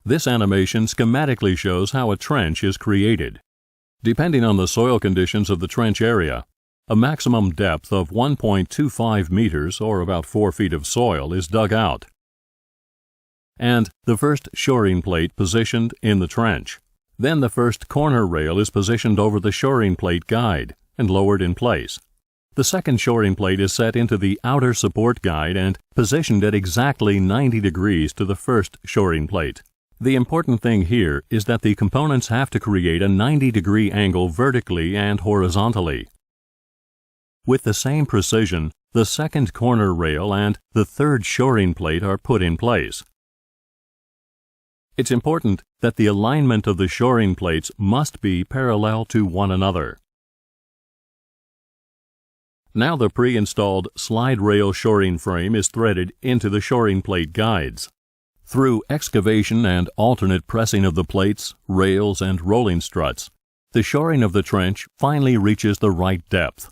This animation schematically shows how a trench is created. Depending on the soil conditions of the trench area, a maximum depth of 1.25 meters or about 4 feet of soil is dug out, and the first shoring plate positioned in the trench. Then the first corner rail is positioned over the shoring plate guide and lowered in place. The second shoring plate is set into the outer support guide and positioned at exactly 90 degrees to the first shoring plate. The important thing here is that the components have to create a 90-degree angle vertically and horizontally. With the same precision, the second corner rail and the third shoring plate are put in place. It's important that the alignment of the shoring plates must be parallel to one another. Now the pre-installed slide rail shoring frame is threaded into the shoring plate guides. Through excavation and alternate pressing of the plates, rails, and rolling struts, the shoring of the trench finally reaches the right depth.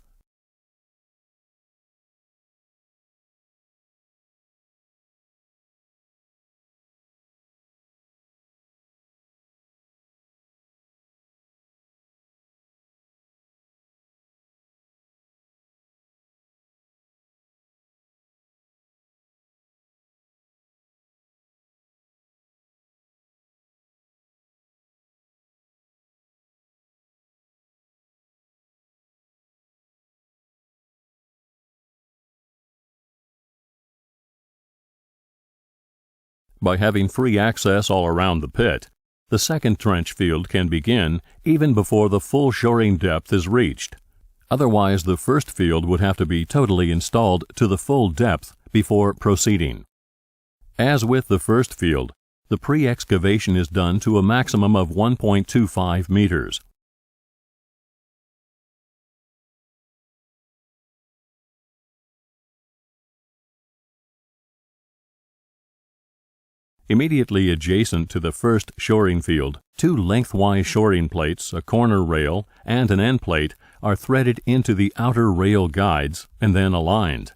By having free access all around the pit, the second trench field can begin even before the full shoring depth is reached. Otherwise, the first field would have to be totally installed to the full depth before proceeding. As with the first field, the pre-excavation is done to a maximum of 1.25 meters. Immediately adjacent to the first shoring field, 2 lengthwise shoring plates, a corner rail, and an end plate are threaded into the outer rail guides and then aligned.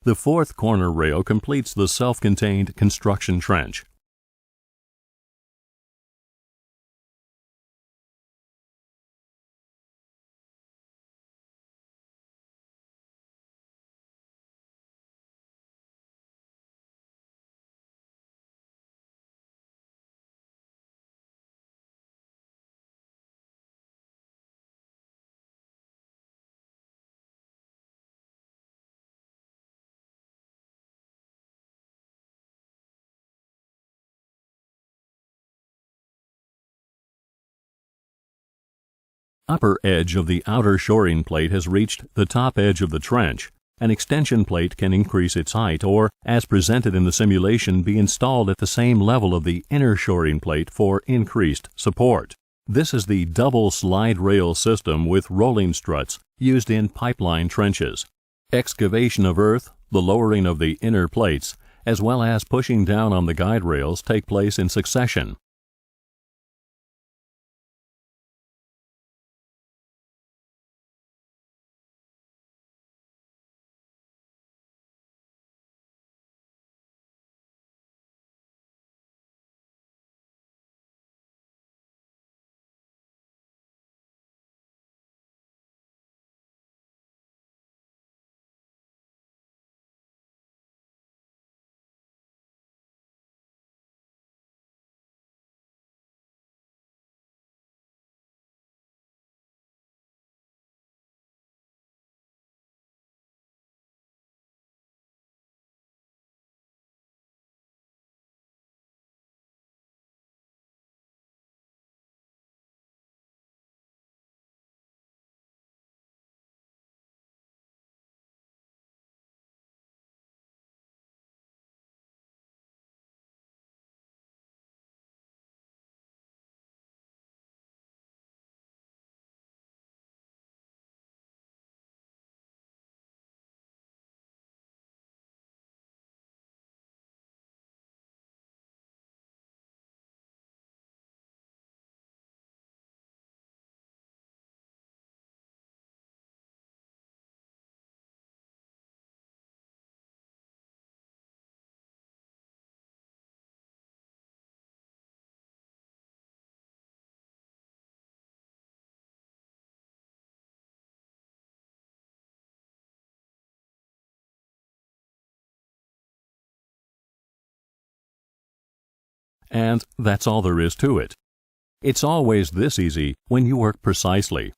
The fourth corner rail completes the self-contained construction trench. Upper edge of the outer shoring plate has reached the top edge of the trench. An extension plate can increase its height or, as presented in the simulation, be installed at the same level of the inner shoring plate for increased support. This is the double slide rail system with rolling struts used in pipeline trenches. Excavation of earth, the lowering of the inner plates, as well as pushing down on the guide rails take place in succession. and that's all there is to it. It's always this easy when you work precisely.